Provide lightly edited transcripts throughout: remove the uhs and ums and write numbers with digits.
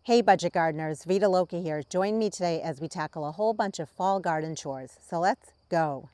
Hey budget gardeners, Vita Loca here. Join me today as we tackle a whole bunch of fall garden chores. So let's go.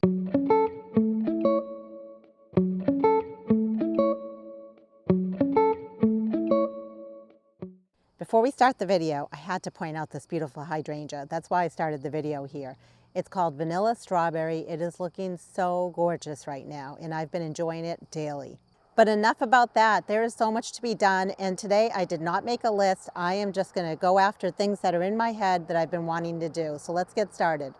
Before we start the video, I had to point out this beautiful hydrangea. That's why I started the video here. It's called Vanilla Strawberry. It is looking so gorgeous right now, and I've been enjoying it daily. But enough about that. There is so much to be done, and today I did not make a list. I am just going to go after things that are in my head that I've been wanting to do. So let's get started.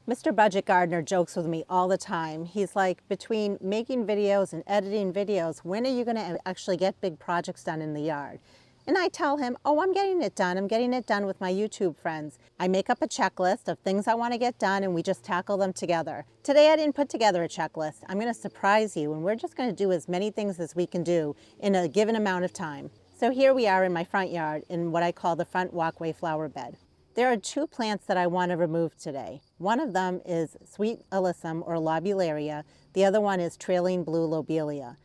Mr. Budget Gardener jokes with me all the time. He's like, between making videos and editing videos, when are you going to actually get big projects done in the yard? And I tell him, oh, I'm getting it done. I'm getting it done with my YouTube friends. I make up a checklist of things I want to get done and we just tackle them together. Today I didn't put together a checklist. I'm going to surprise you and we're just going to do as many things as we can do in a given amount of time. So here we are in my front yard in what I call the front walkway flower bed. There are two plants that I want to remove today. One of them is sweet alyssum or lobelia. The other one is trailing blue lobelia.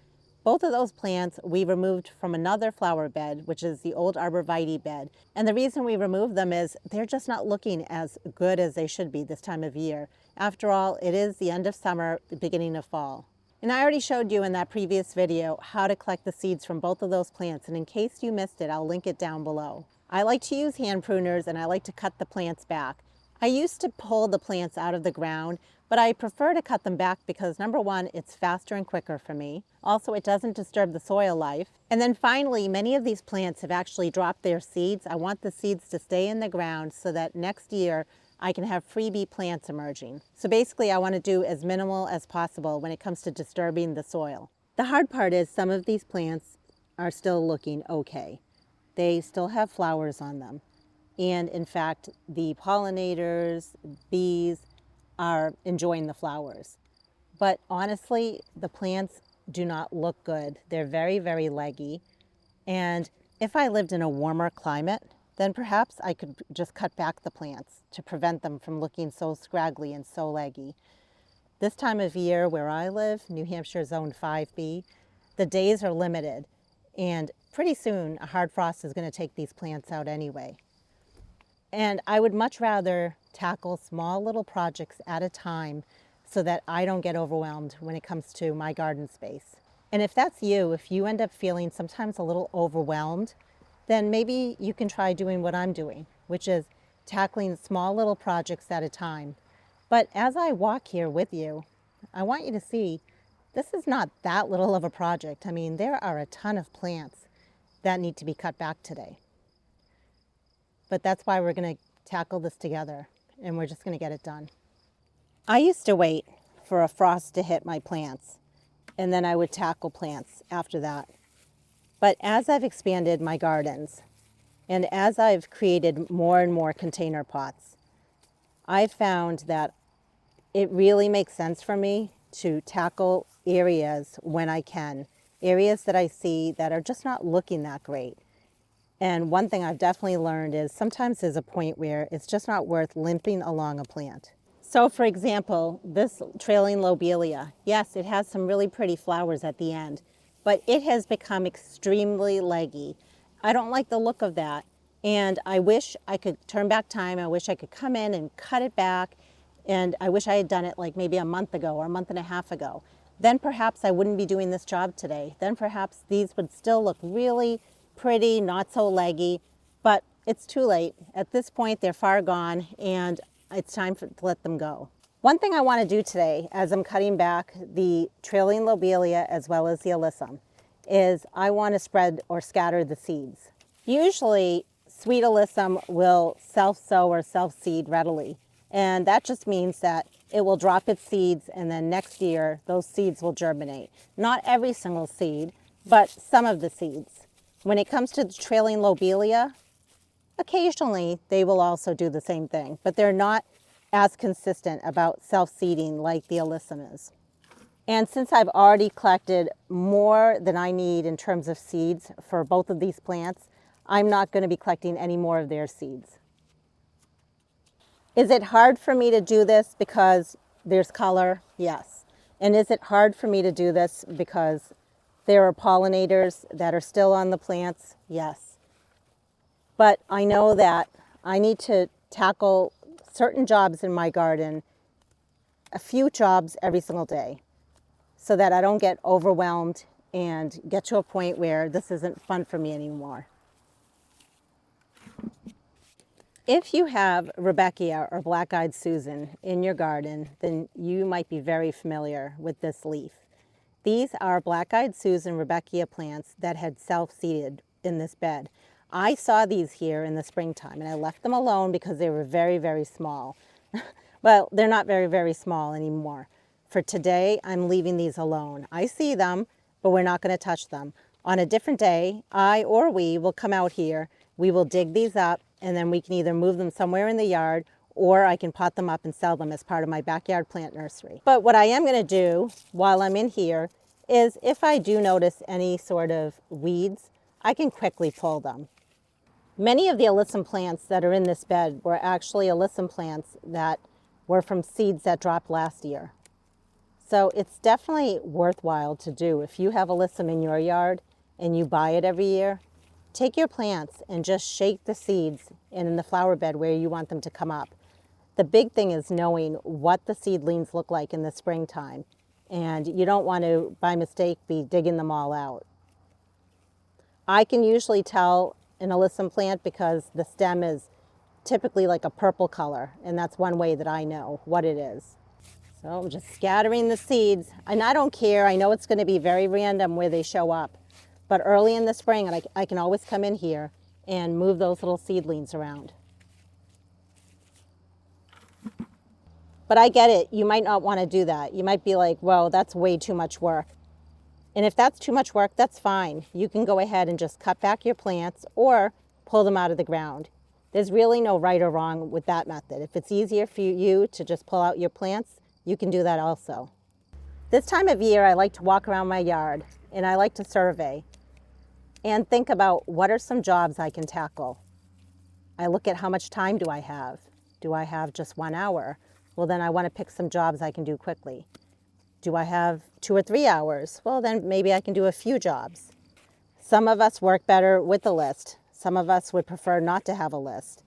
Both of those plants we removed from another flower bed, which is the old arborvitae bed. And the reason we removed them is they're just not looking as good as they should be this time of year. After all, it is the end of summer, the beginning of fall. And I already showed you in that previous video how to collect the seeds from both of those plants. And in case you missed it, I'll link it down below. I like to use hand pruners and I like to cut the plants back. I used to pull the plants out of the ground, but I prefer to cut them back because number one, it's faster and quicker for me. Also, it doesn't disturb the soil life. And then finally, many of these plants have actually dropped their seeds. I want the seeds to stay in the ground so that next year I can have freebie plants emerging. So basically, I want to do as minimal as possible when it comes to disturbing the soil. The hard part is some of these plants are still looking okay. They still have flowers on them. And in fact, the pollinators, bees, are enjoying the flowers. But honestly, the plants do not look good. They're very, very leggy. And if I lived in a warmer climate, then perhaps I could just cut back the plants to prevent them from looking so scraggly and so leggy. This time of year where I live, New Hampshire Zone 5B, the days are limited. And pretty soon a hard frost is going to take these plants out anyway. And I would much rather tackle small little projects at a time so that I don't get overwhelmed when it comes to my garden space. And if that's you, if you end up feeling sometimes a little overwhelmed, then maybe you can try doing what I'm doing, which is tackling small little projects at a time. But as I walk here with you, I want you to see this is not that little of a project. I mean, there are a ton of plants that need to be cut back today. But that's why we're going to tackle this together and we're just going to get it done. I used to wait for a frost to hit my plants and then I would tackle plants after that. But as I've expanded my gardens and as I've created more and more container pots, I've found that it really makes sense for me to tackle areas when I can, areas that I see that are just not looking that great. And one thing I've definitely learned is sometimes there's a point where it's just not worth limping along a plant. So for example, this trailing lobelia, yes, it has some really pretty flowers at the end, but it has become extremely leggy. I don't like the look of that. And I wish I could turn back time. I wish I could come in and cut it back. And I wish I had done it like maybe a month ago or a month and a half ago. Then perhaps I wouldn't be doing this job today. Then perhaps these would still look really pretty, not so leggy, but it's too late. At this point, they're far gone and it's time to let them go. One thing I want to do today as I'm cutting back the trailing lobelia as well as the alyssum is I want to spread or scatter the seeds. Usually, sweet alyssum will self-sow or self-seed readily. And that just means that it will drop its seeds and then next year those seeds will germinate. Not every single seed, but some of the seeds. When it comes to the trailing lobelia, occasionally they will also do the same thing, but they're not as consistent about self-seeding like the alyssum is. And since I've already collected more than I need in terms of seeds for both of these plants, I'm not going to be collecting any more of their seeds. Is it hard for me to do this because there's color? Yes. And is it hard for me to do this because there are pollinators that are still on the plants? Yes. But I know that I need to tackle certain jobs in my garden, a few jobs every single day, so that I don't get overwhelmed and get to a point where this isn't fun for me anymore. If you have Rudbeckia or black-eyed Susan in your garden, then you might be very familiar with this leaf. These are black-eyed Susan Rudbeckia plants that had self-seeded in this bed. I saw these here in the springtime and I left them alone because they were very, very small. Well, they're not very, very small anymore. For today, I'm leaving these alone. I see them, but we're not going to touch them. On a different day, I or we will come out here, we will dig these up, and then we can either move them somewhere in the yard or I can pot them up and sell them as part of my backyard plant nursery. But what I am going to do while I'm in here is if I do notice any sort of weeds, I can quickly pull them. Many of the alyssum plants that are in this bed were actually alyssum plants that were from seeds that dropped last year. So it's definitely worthwhile to do. If you have alyssum in your yard and you buy it every year, take your plants and just shake the seeds in the flower bed where you want them to come up. The big thing is knowing what the seedlings look like in the springtime, and you don't want to, by mistake, be digging them all out. I can usually tell an alyssum plant because the stem is typically like a purple color, and that's one way that I know what it is. So I'm just scattering the seeds, and I don't care. I know it's going to be very random where they show up, but early in the spring, I can always come in here and move those little seedlings around. But I get it. You might not want to do that. You might be like, whoa, that's way too much work. And if that's too much work, that's fine. You can go ahead and just cut back your plants or pull them out of the ground. There's really no right or wrong with that method. If it's easier for you to just pull out your plants, you can do that also. This time of year, I like to walk around my yard and I like to survey and think about what are some jobs I can tackle. I look at how much time do I have? Do I have just 1 hour? Well, then I want to pick some jobs I can do quickly. Do I have 2 or 3 hours? Well, then maybe I can do a few jobs. Some of us work better with a list. Some of us would prefer not to have a list.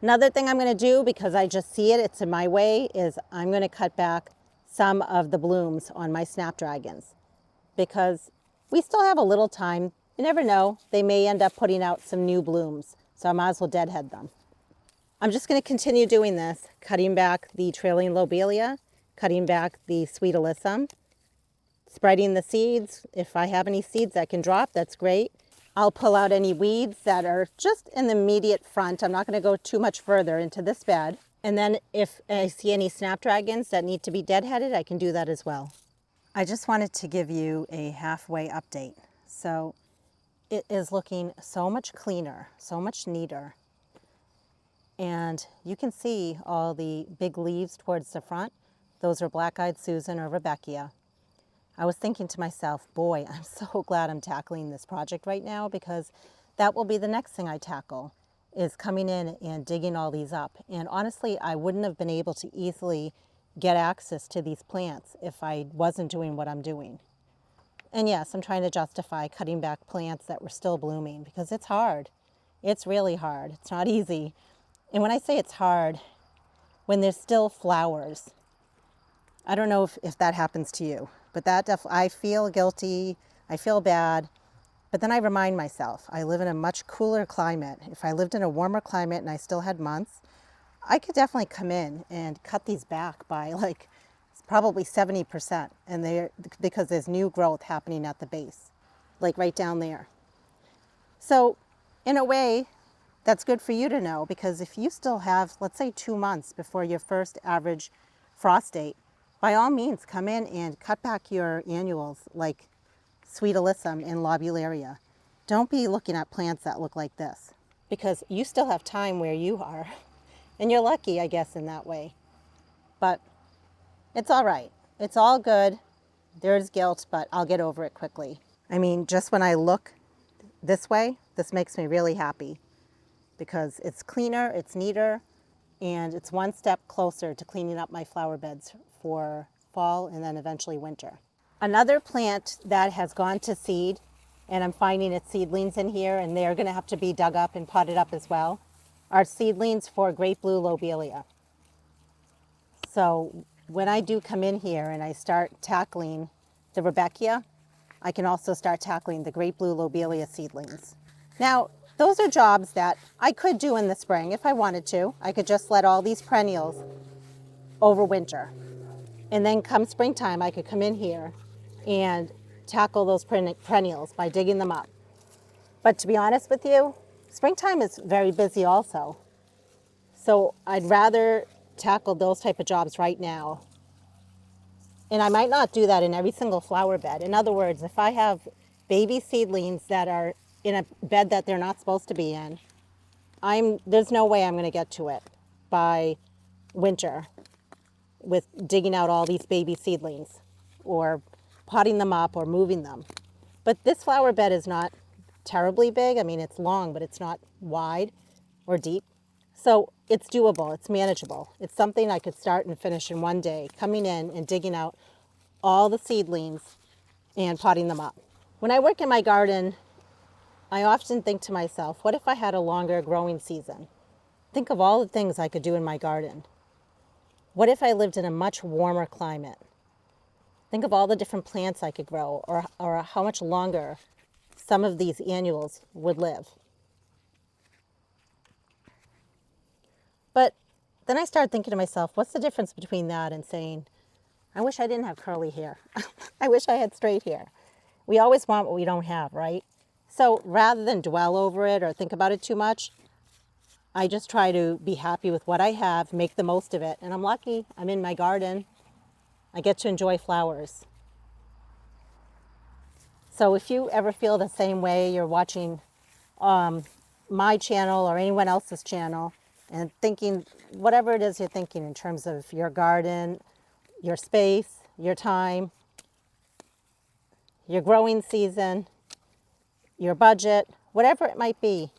Another thing I'm going to do, because I just see it, it's in my way, is I'm going to cut back some of the blooms on my Snapdragons because we still have a little time. You never know, they may end up putting out some new blooms, so I might as well deadhead them. I'm just going to continue doing this, cutting back the trailing lobelia, cutting back the sweet alyssum, spreading the seeds. If I have any seeds that can drop, that's great. I'll pull out any weeds that are just in the immediate front. I'm not going to go too much further into this bed. And then if I see any Snapdragons that need to be deadheaded, I can do that as well. I just wanted to give you a halfway update. So it is looking so much cleaner, so much neater. And you can see all the big leaves towards the front. Those are black-eyed Susan or Rudbeckia. I was thinking to myself, boy, I'm so glad I'm tackling this project right now because that will be the next thing I tackle, is coming in and digging all these up. And honestly, I wouldn't have been able to easily get access to these plants if I wasn't doing what I'm doing. And yes, I'm trying to justify cutting back plants that were still blooming because it's hard. It's really hard. It's not easy. And when I say it's hard, when there's still flowers, I don't know if that happens to you, but I feel guilty, I feel bad, but then I remind myself, I live in a much cooler climate. If I lived in a warmer climate and I still had months, I could definitely come in and cut these back by like probably 70%, and because there's new growth happening at the base, like right down there. So in a way, that's good for you to know, because if you still have, let's say 2 months before your first average frost date, by all means come in and cut back your annuals like sweet alyssum and lobelia. Don't be looking at plants that look like this, because you still have time where you are. And you're lucky, I guess, in that way. But it's all right. It's all good. There's guilt, but I'll get over it quickly. I mean, just when I look this way, this makes me really happy because it's cleaner, it's neater, and it's one step closer to cleaning up my flower beds for fall and then eventually winter. Another plant that has gone to seed and I'm finding its seedlings in here, and they're going to have to be dug up and potted up as well, are seedlings for great blue lobelia. So when I do come in here and I start tackling the Rudbeckia, I can also start tackling the great blue lobelia seedlings. Now, those are jobs that I could do in the spring if I wanted to. I could just let all these perennials overwinter. And then come springtime, I could come in here and tackle those perennials by digging them up. But to be honest with you, springtime is very busy also. So I'd rather tackle those type of jobs right now. And I might not do that in every single flower bed. In other words, if I have baby seedlings that are in a bed that they're not supposed to be in, there's no way I'm going to get to it by winter with digging out all these baby seedlings or potting them up or moving them. But this flower bed is not terribly big. I mean, it's long, but it's not wide or deep. So it's doable, it's manageable. It's something I could start and finish in one day, coming in and digging out all the seedlings and potting them up. When I work in my garden, I often think to myself, what if I had a longer growing season? Think of all the things I could do in my garden. What if I lived in a much warmer climate? Think of all the different plants I could grow, or how much longer some of these annuals would live. But then I started thinking to myself, what's the difference between that and saying, I wish I didn't have curly hair. I wish I had straight hair. We always want what we don't have, right? So rather than dwell over it or think about it too much, I just try to be happy with what I have, make the most of it. And I'm lucky, I'm in my garden. I get to enjoy flowers. So if you ever feel the same way, you're watching my channel or anyone else's channel and thinking whatever it is you're thinking in terms of your garden, your space, your time, your growing season, your budget, whatever it might be,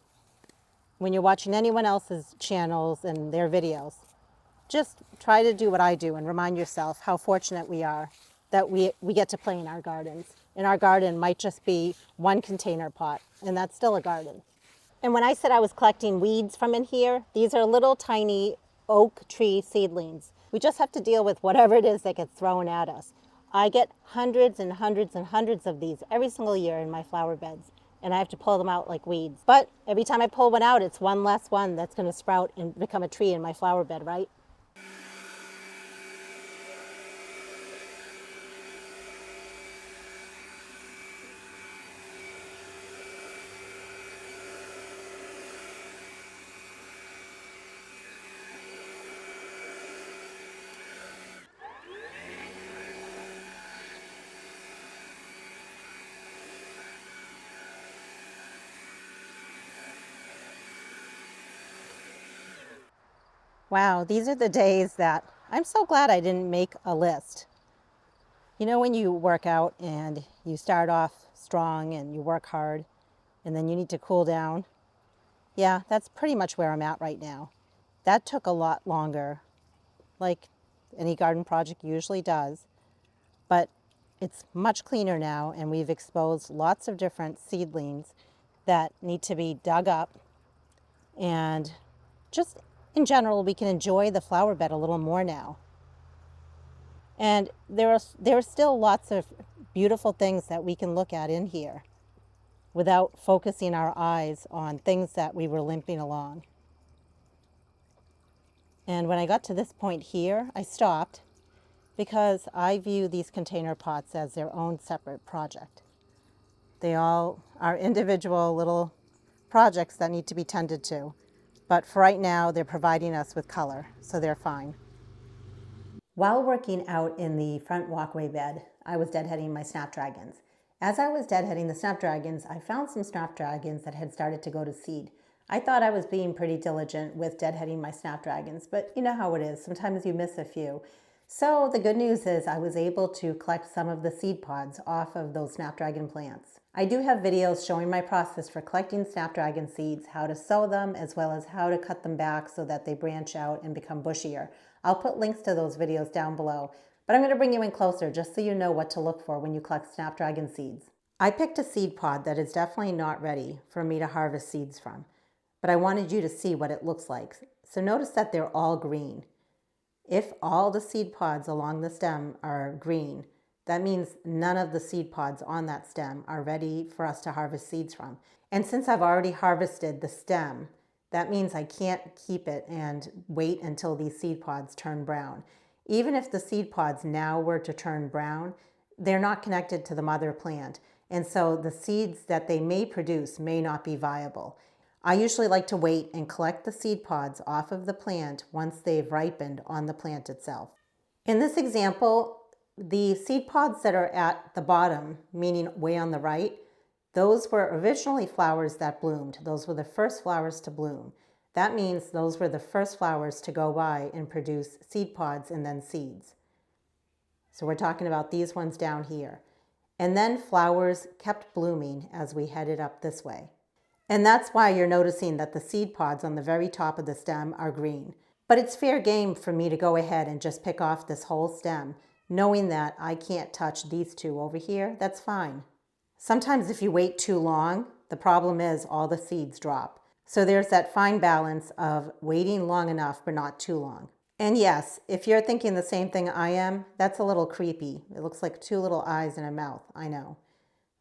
when you're watching anyone else's channels and their videos, just try to do what I do and remind yourself how fortunate we are that we get to play in our gardens. And our garden might just be one container pot, and that's still a garden. And when I said I was collecting weeds from in here, these are little tiny oak tree seedlings. We just have to deal with whatever it is that gets thrown at us. I get hundreds and hundreds and hundreds of these every single year in my flower beds, and I have to pull them out like weeds. But every time I pull one out, it's one less one that's going to sprout and become a tree in my flower bed, right? Wow, these are the days that I'm so glad I didn't make a list. You know, when you work out and you start off strong and you work hard and then you need to cool down? Yeah, that's pretty much where I'm at right now. That took a lot longer, like any garden project usually does, but it's much cleaner now, and we've exposed lots of different seedlings that need to be dug up, and just in general, we can enjoy the flower bed a little more now. And there are still lots of beautiful things that we can look at in here without focusing our eyes on things that we were limping along. And when I got to this point here, I stopped because I view these container pots as their own separate project. They all are individual little projects that need to be tended to. But for right now, they're providing us with color, so they're fine. While working out in the front walkway bed, I was deadheading my Snapdragons. As I was deadheading the Snapdragons, I found some Snapdragons that had started to go to seed. I thought I was being pretty diligent with deadheading my Snapdragons, but you know how it is. Sometimes you miss a few. So the good news is I was able to collect some of the seed pods off of those Snapdragon plants. I do have videos showing my process for collecting Snapdragon seeds, how to sow them, as well as how to cut them back so that they branch out and become bushier. I'll put links to those videos down below, but I'm going to bring you in closer just so you know what to look for when you collect Snapdragon seeds. I picked a seed pod that is definitely not ready for me to harvest seeds from, but I wanted you to see what it looks like. So notice that they're all green. If all the seed pods along the stem are green, that means none of the seed pods on that stem are ready for us to harvest seeds from. And since I've already harvested the stem, that means I can't keep it and wait until these seed pods turn brown. Even if the seed pods now were to turn brown, they're not connected to the mother plant. And so the seeds that they may produce may not be viable. I usually like to wait and collect the seed pods off of the plant once they've ripened on the plant itself. In this example, the seed pods that are at the bottom, meaning way on the right, those were originally flowers that bloomed. Those were the first flowers to bloom. That means those were the first flowers to go by and produce seed pods and then seeds. So we're talking about these ones down here. And then flowers kept blooming as we headed up this way. And that's why you're noticing that the seed pods on the very top of the stem are green. But it's fair game for me to go ahead and just pick off this whole stem, knowing that I can't touch these two over here. That's fine. Sometimes if you wait too long, the problem is all the seeds drop. So there's that fine balance of waiting long enough but not too long. And yes, if you're thinking the same thing I am, that's a little creepy. It looks like two little eyes and a mouth, I know.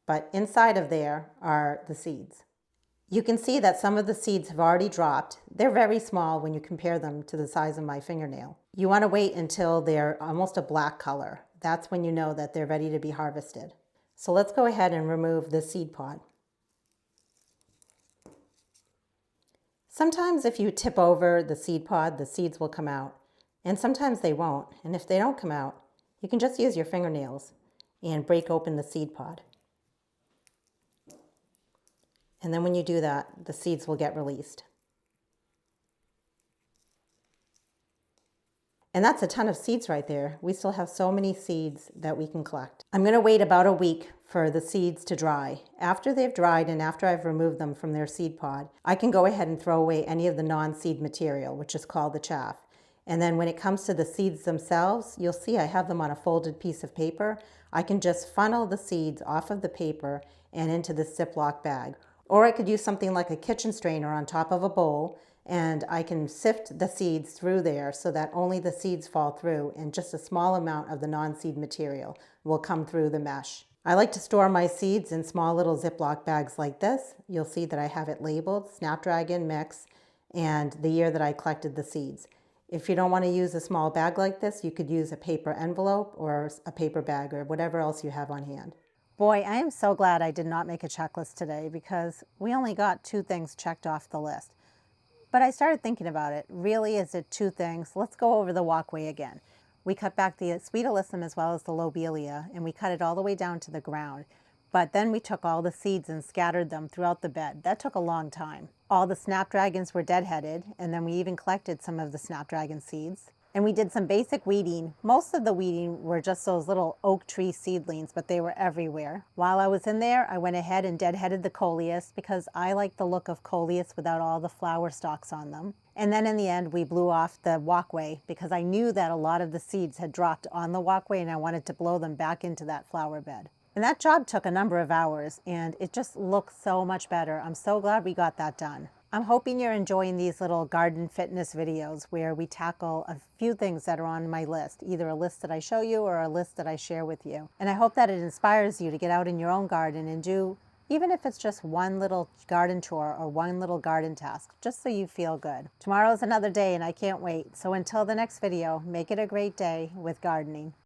But inside of there are the seeds. You can see that some of the seeds have already dropped. They're very small when you compare them to the size of my fingernail. You want to wait until they're almost a black color. That's when you know that they're ready to be harvested. So let's go ahead and remove the seed pod. Sometimes if you tip over the seed pod, the seeds will come out. And sometimes they won't. And if they don't come out, you can just use your fingernails and break open the seed pod. And then when you do that, the seeds will get released. And that's a ton of seeds right there. We still have so many seeds that we can collect. I'm going to wait about a week for the seeds to dry. After they've dried and after I've removed them from their seed pod, I can go ahead and throw away any of the non-seed material, which is called the chaff. And then when it comes to the seeds themselves, you'll see I have them on a folded piece of paper. I can just funnel the seeds off of the paper and into this Ziploc bag. Or I could use something like a kitchen strainer on top of a bowl, and I can sift the seeds through there so that only the seeds fall through and just a small amount of the non-seed material will come through the mesh. I like to store my seeds in small little Ziploc bags like this. You'll see that I have it labeled Snapdragon mix and the year that I collected the seeds. If you don't want to use a small bag like this, you could use a paper envelope or a paper bag or whatever else you have on hand. Boy, I am so glad I did not make a checklist today because we only got 2 things checked off the list. But I started thinking about it. Really, is it 2 things? Let's go over the walkway again. We cut back the sweet alyssum as well as the lobelia, and we cut it all the way down to the ground. But then we took all the seeds and scattered them throughout the bed. That took a long time. All the snapdragons were deadheaded, and then we even collected some of the snapdragon seeds. And we did some basic weeding. Most of the weeding were just those little oak tree seedlings, but they were everywhere. While I was in there, I went ahead and deadheaded the coleus because I like the look of coleus without all the flower stalks on them. And then in the end, we blew off the walkway because I knew that a lot of the seeds had dropped on the walkway and I wanted to blow them back into that flower bed. And that job took a number of hours and it just looks so much better. I'm so glad we got that done. I'm hoping you're enjoying these little garden fitness videos where we tackle a few things that are on my list, either a list that I show you or a list that I share with you. And I hope that it inspires you to get out in your own garden and do, even if it's just one little garden chore or one little garden task, just so you feel good. Tomorrow's another day and I can't wait. So until the next video, make it a great day with gardening.